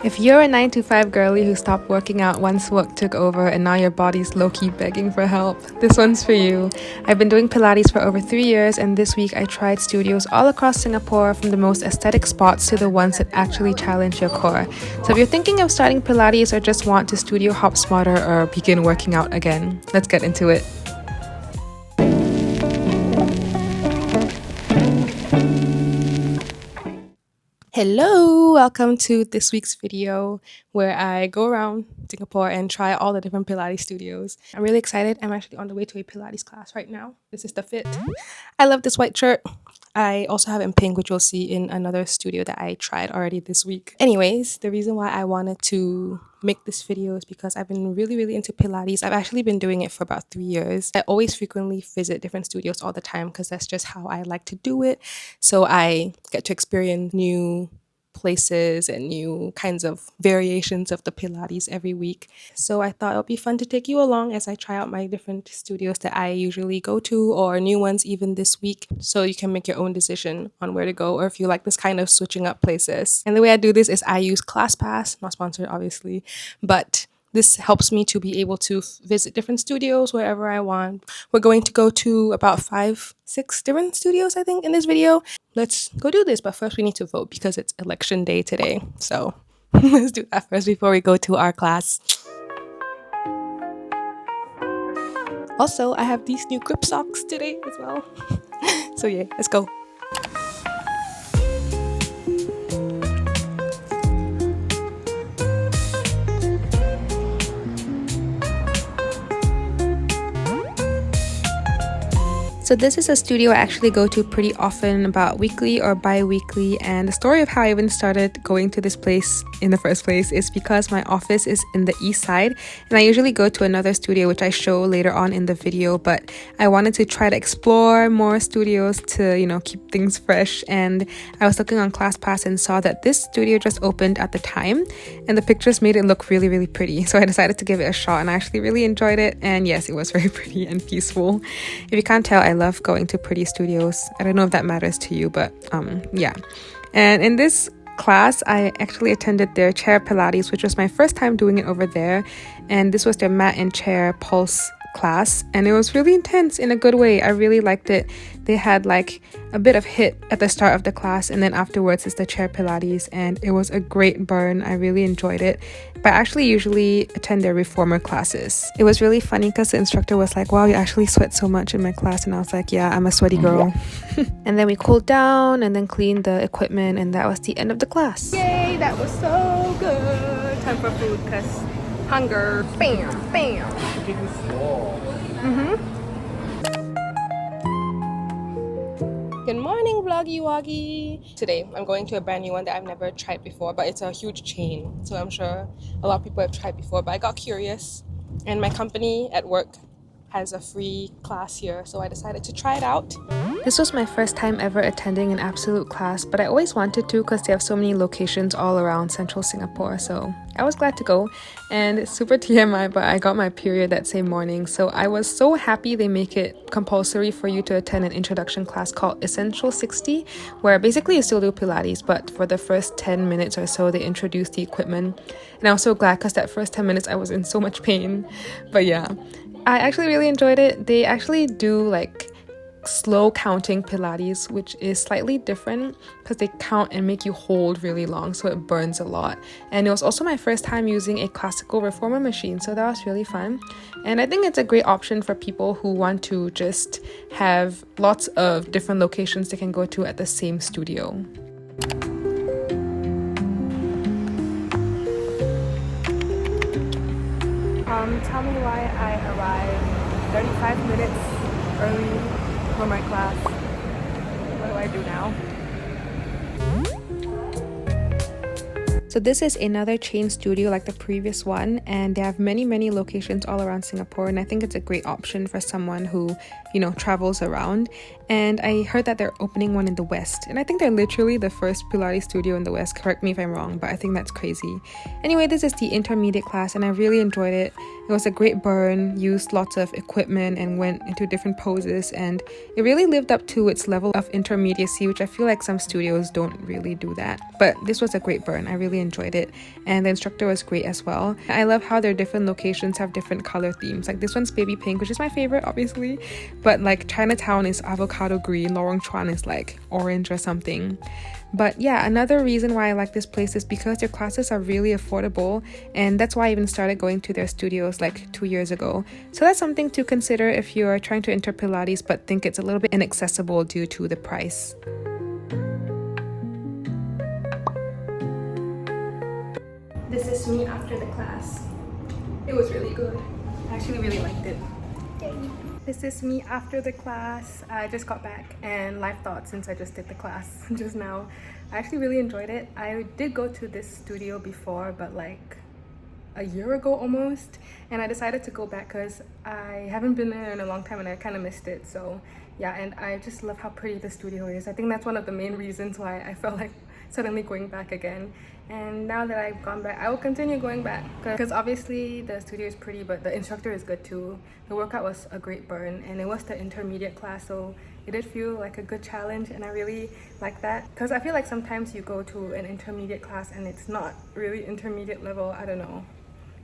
If you're a 9 to 5 girly who stopped working out once work took over and now your body's low-key begging for help, this one's for you. I've been doing Pilates for over 3 years, and this week I tried studios all across Singapore, from the most aesthetic spots to the ones that actually challenge your core. So if you're thinking of starting Pilates or just want to studio hop smarter or begin working out again, let's get into it. Hello, welcome to this week's video where I go around Singapore and try all the different Pilates studios. I'm really excited. I'm actually on the way to a Pilates class right now. This is the fit. I love this white shirt. I also have it in pink, which you'll see in another studio that I tried already this week. Anyways, the reason why I wanted to make this video is because I've been really into Pilates. I've actually been doing it for about 3 years. I always frequently visit different studios all the time because that's just how I like to do it. So I get to experience new places and new kinds of variations of the Pilates every week. So I thought it would be fun to take you along as I try out my different studios that I usually go to, or new ones even this week, so you can make your own decision on where to go, or if you like this kind of switching up places. And the way I do this is I use Classpass, not sponsored obviously, but this helps me to be able to visit different studios wherever I want. We're going to go to about 5-6 different studios, I think, in this video. Let's go do this, but first we need to vote because it's election day today. So let's do that first before we go to our class. Also, I have these new grip socks today as well. So yeah, let's go. So this is a studio I actually go to pretty often, about weekly or bi-weekly, and the story of how I even started going to this place in the first place is because my office is in the east side, and I usually go to another studio which I show later on in the video, but I wanted to try to explore more studios to, keep things fresh. And I was looking on Classpass and saw that this studio just opened at the time, and the pictures made it look really pretty, so I decided to give it a shot, and I actually really enjoyed it. And yes, it was very pretty and peaceful. If you can't tell, I love going to pretty studios. I don't know if that matters to you, but yeah. And in this class, I actually attended their chair Pilates, which was my first time doing it over there, and this was their mat and chair pulse class, and it was really intense in a good way. I really liked it. They had like a bit of HIIT at the start of the class, and then afterwards is the chair Pilates, and it was a great burn. I really enjoyed it. But I actually usually attend their reformer classes. It was really funny because the instructor was like, wow, you actually sweat so much in my class, and I was like, yeah, I'm a sweaty girl. And then we cooled down and then cleaned the equipment, and that was the end of the class. Yay, that was so good. Time for food because hunger. Bam. Good morning, vloggy woggy. Today I'm going to a brand new one that I've never tried before, but it's a huge chain, so I'm sure a lot of people have tried before, but I got curious, and my company at work has a free class here, so I decided to try it out. This was my first time ever attending an absolute class, but I always wanted to because they have so many locations all around central Singapore, so I was glad to go. And it's super TMI, but I got my period that same morning, so I was so happy they make it compulsory for you to attend an introduction class called Essential 60, where basically you still do Pilates, but for the first 10 minutes or so they introduce the equipment. And I was so glad because that first 10 minutes I was in so much pain. But yeah, I actually really enjoyed it. They actually do like slow counting Pilates, which is slightly different because they count and make you hold really long, so it burns a lot. And it was also my first time using a classical reformer machine, so that was really fun. And I think it's a great option for people who want to just have lots of different locations they can go to at the same studio. Tell me why I arrived 35 minutes early for my class. What do I do now? So this is another chain studio like the previous one, and they have many locations all around Singapore, and I think it's a great option for someone who, travels around. And I heard that they're opening one in the West. And I think they're literally the first Pilates studio in the West. Correct me if I'm wrong, but I think that's crazy. Anyway, this is the intermediate class and I really enjoyed it. It was a great burn, used lots of equipment and went into different poses, and it really lived up to its level of intermediacy, which I feel like some studios don't really do that. But this was a great burn. I really enjoyed it. And the instructor was great as well. I love how their different locations have different color themes. Like this one's baby pink, which is my favorite, obviously. But like Chinatown is avocado green, Lorong Chuan is like orange or something. But yeah, another reason why I like this place is because their classes are really affordable, and that's why I even started going to their studios like 2 years ago. So that's something to consider if you're trying to enter Pilates but think it's a little bit inaccessible due to the price. This is me after the class. It was really good. I actually really liked it. Yay. This is me after the class. I just got back, and live thoughts since I just did the class just now. I actually really enjoyed it. I did go to this studio before, but like a year ago almost, and I decided to go back because I haven't been there in a long time and I kind of missed it. So yeah, and I just love how pretty the studio is. I think that's one of the main reasons why I felt like suddenly going back again. And now that I've gone back, I will continue going back because obviously the studio is pretty, but the instructor is good too. The workout was a great burn, and it was the intermediate class, so it did feel like a good challenge, and I really like that because I feel like sometimes you go to an intermediate class and it's not really intermediate level. I don't know,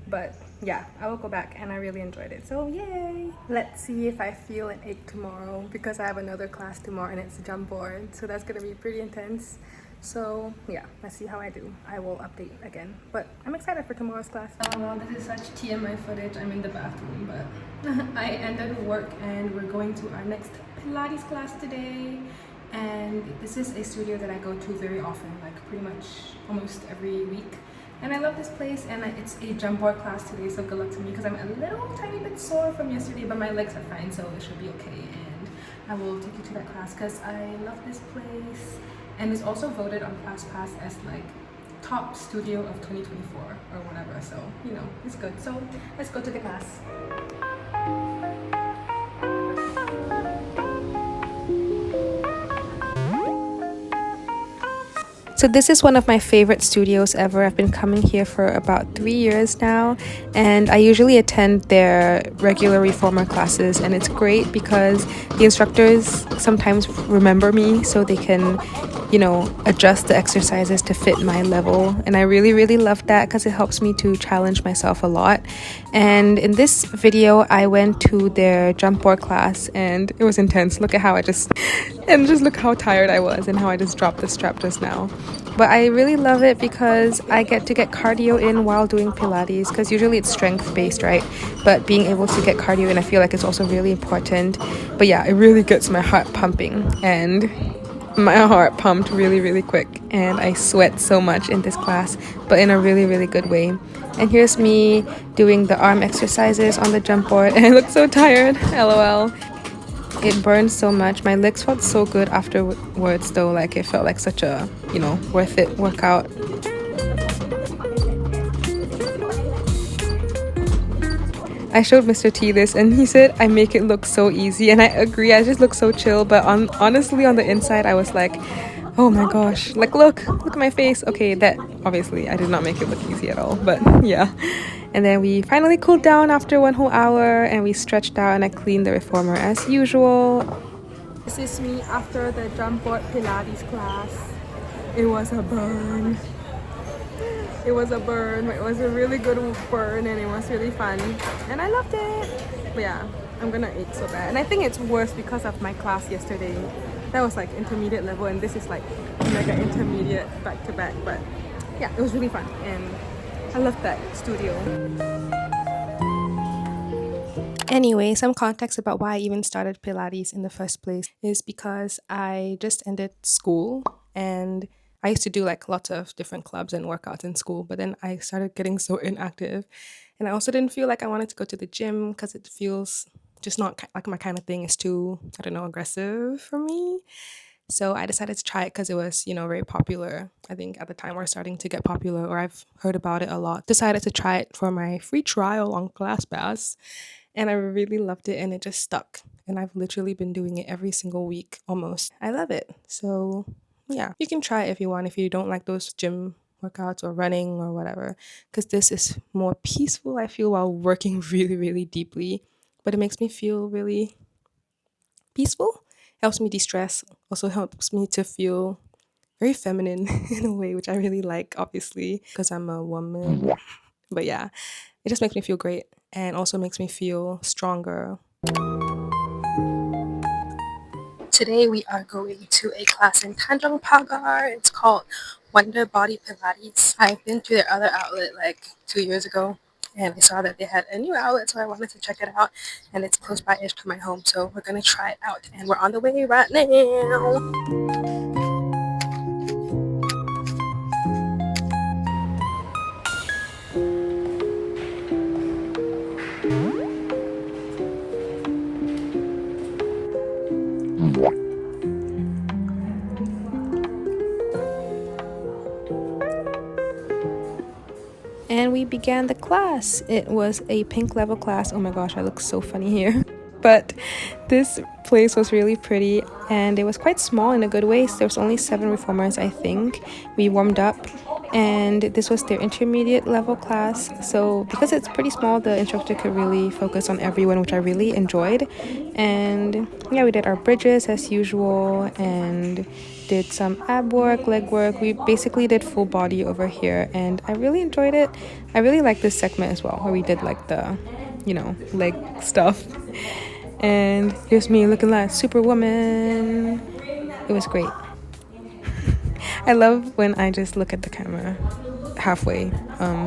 but yeah, I will go back and I really enjoyed it, so yay. Let's see if I feel an ache tomorrow because I have another class tomorrow and it's a jump board, so that's gonna be pretty intense. So yeah, let's see how I do. I will update again, but I'm excited for tomorrow's class. Well, this is such TMI footage. I'm in the bathroom, but I ended work and we're going to our next Pilates class today. And this is a studio that I go to very often, like pretty much almost every week. And I love this place, and it's a jump board class today, so good luck to me because I'm a little tiny bit sore from yesterday, but my legs are fine, so it should be okay. And I will take you to that class because I love this place. And it's also voted on Classpass as like top studio of 2024 or whatever, so you know, it's good. So let's go to the class. So this is one of my favorite studios ever. I've been coming here for about 3 years now, and I usually attend their regular reformer classes, and it's great because the instructors sometimes remember me so they can, you know, adjust the exercises to fit my level, and I really love that because it helps me to challenge myself a lot. And in this video I went to their jump board class and it was intense. Look at how just look how tired I was and how I just dropped the strap just now. But I really love it because I get to get cardio in while doing Pilates, because usually it's strength based, right? But being able to get cardio in, I feel like it's also really important. But yeah, it really gets my heart pumping, and my heart pumped really quick, and I sweat so much in this class, but in a really good way. And here's me doing the arm exercises on the jump board, and I look so tired, lol. It burned so much. My legs felt so good afterwards though, like it felt like such a, you know, worth it workout. I showed Mr. T this and he said I make it look so easy, and I agree, I just look so chill, but honestly on the inside I was like, oh my gosh, like look at my face. Okay, that obviously I did not make it look easy at all, but yeah. And then we finally cooled down after 1 whole hour and we stretched out, and I cleaned the reformer as usual. This is me after the jump board Pilates class. It was a burn. It was a burn. It was a really good burn and it was really fun. And I loved it. But yeah, I'm gonna ache so bad. And I think it's worse because of my class yesterday. That was like intermediate level, and this is like mega intermediate back to back. But yeah, it was really fun and I love that studio. Anyway, some context about why I even started Pilates in the first place is because I just ended school, and I used to do like lots of different clubs and workouts in school, but then I started getting so inactive, and I also didn't feel like I wanted to go to the gym because it feels just not like my kind of thing. It's too, I don't know, aggressive for me. So I decided to try it because it was, you know, very popular. I think at the time we're starting to get popular, or I've heard about it a lot. Decided to try it for my free trial on Classpass, and I really loved it, and it just stuck. and I've literally been doing it every single week almost. I love it. So yeah, you can try it if you want, if you don't like those gym workouts or running or whatever, because this is more peaceful, I feel, while working really, really deeply. But it makes me feel really peaceful, helps me de stress, also helps me to feel very feminine in a way, which I really like, obviously, because I'm a woman. But yeah, it just makes me feel great and also makes me feel stronger. Today we are going to a class in Tanjong Pagar. It's called Wunderbody Pilates. I've been to their other outlet like 2 years ago, and I saw that they had a new outlet, so I wanted to check it out. And it's close by-ish to my home, so we're gonna try it out. And we're on the way right now. And we began the class. It was a pink level class. Oh my gosh, I look so funny here. But this place was really pretty and it was quite small in a good way. So there was only 7 reformers, I think. We warmed up and this was their intermediate level class. So because it's pretty small, the instructor could really focus on everyone, which I really enjoyed. And yeah, we did our bridges as usual and did some ab work, leg work. We basically did full body over here and I really enjoyed it. I really like this segment as well where we did like the, leg stuff. And here's me looking like Superwoman. It was great. I love when I just look at the camera halfway,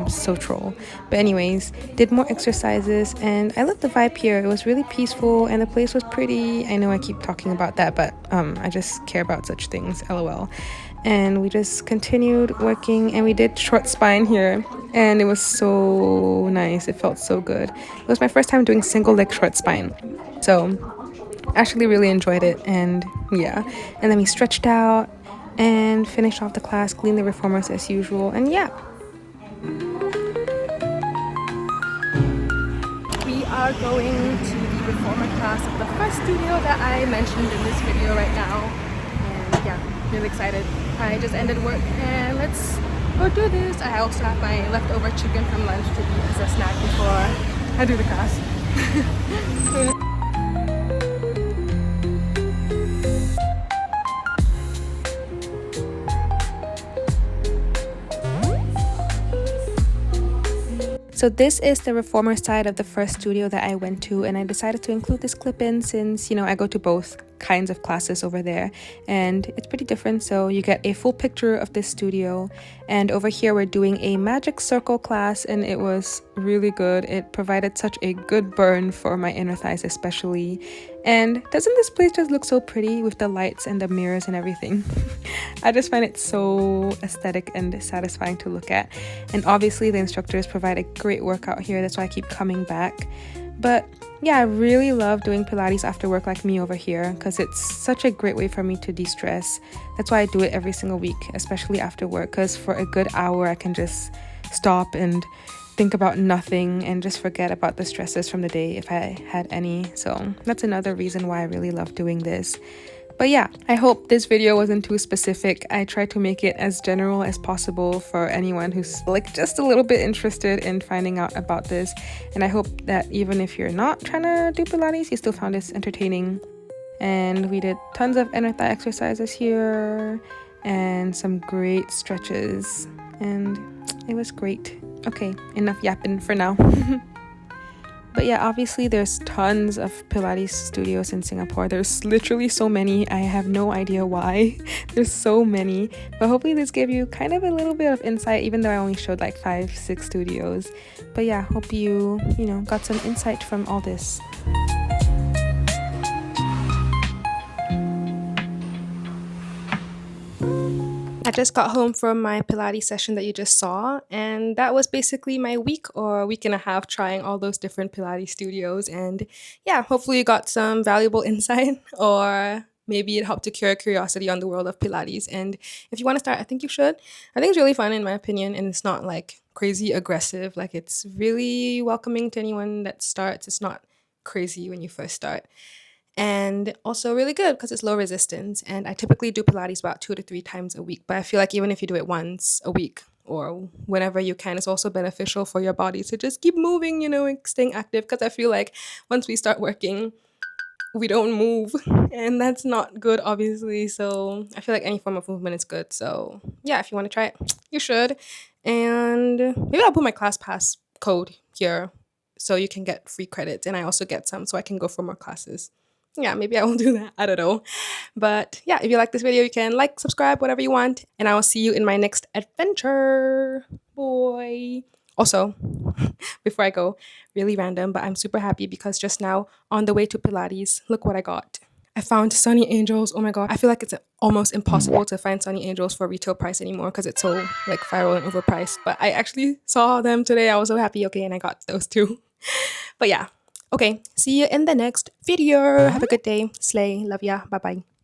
so troll. But anyways, did more exercises and I love the vibe here. It was really peaceful and the place was pretty. I know I keep talking about that, but I just care about such things, lol. And we just continued working and we did short spine here and it was so nice. It felt so good. It was my first time doing single leg short spine, so actually really enjoyed it. And yeah, and then we stretched out and finished off the class, cleaned the reformers as usual, and yeah. We are going to the reformer class of the first studio that I mentioned in this video right now. And yeah, really excited. I just ended work and let's go do this. I also have my leftover chicken from lunch to eat as a snack before I do the class. So this is the reformer side of the first studio that I went to, and I decided to include this clip in since, I go to both kinds of classes over there and it's pretty different, so you get a full picture of this studio. And over here we're doing a magic circle class and it was really good. It provided such a good burn for my inner thighs especially. And doesn't this place just look so pretty with the lights and the mirrors and everything? I just find it so aesthetic and satisfying to look at. And obviously the instructors provide a great workout here, that's why I keep coming back. But yeah, I really love doing Pilates after work like me over here because it's such a great way for me to de-stress. That's why I do it every single week, especially after work, because for a good hour I can just stop and think about nothing and just forget about the stresses from the day if I had any. So that's another reason why I really love doing this. But yeah, I hope this video wasn't too specific. I tried to make it as general as possible for anyone who's like just a little bit interested in finding out about this. And I hope that even if you're not trying to do Pilates, you still found this entertaining. And we did tons of inner thigh exercises here and some great stretches. And it was great. Okay, enough yapping for now. But yeah, obviously there's tons of Pilates studios in Singapore. There's literally so many. I have no idea why. There's so many. But hopefully this gave you kind of a little bit of insight, even though I only showed like 5-6 studios. But yeah, hope you got some insight from all this. I just got home from my Pilates session that you just saw, and that was basically my week or week and a half trying all those different Pilates studios. And yeah, hopefully you got some valuable insight, or maybe it helped to cure curiosity on the world of Pilates. And if you want to start, I think you should. I think it's really fun in my opinion, and it's not like crazy aggressive. Like it's really welcoming to anyone that starts. It's not crazy when you first start. and also really good because it's low resistance. And I typically do Pilates about 2 to 3 times a week, but I feel like even if you do it once a week or whenever you can, it's also beneficial for your body to just keep moving, and staying active, because I feel like once we start working, we don't move, and that's not good, obviously. So I feel like any form of movement is good. So yeah, if you want to try it, you should. And maybe I'll put my Classpass code here so you can get free credits, and I also get some so I can go for more classes. Yeah, maybe I will do that. I don't know. But yeah, if you like this video, you can like, subscribe, whatever you want, and I will see you in my next adventure. Boy. Also, before I go, really random, but I'm super happy because just now on the way to Pilates, look what I got. I found Sunny Angels. Oh my god. I feel like it's almost impossible to find Sunny Angels for retail price anymore because it's so like viral and overpriced. But I actually saw them today. I was so happy. Okay, and I got those too. But yeah. Okay, see you in the next video. Have a good day. Slay. Love ya. Bye-bye.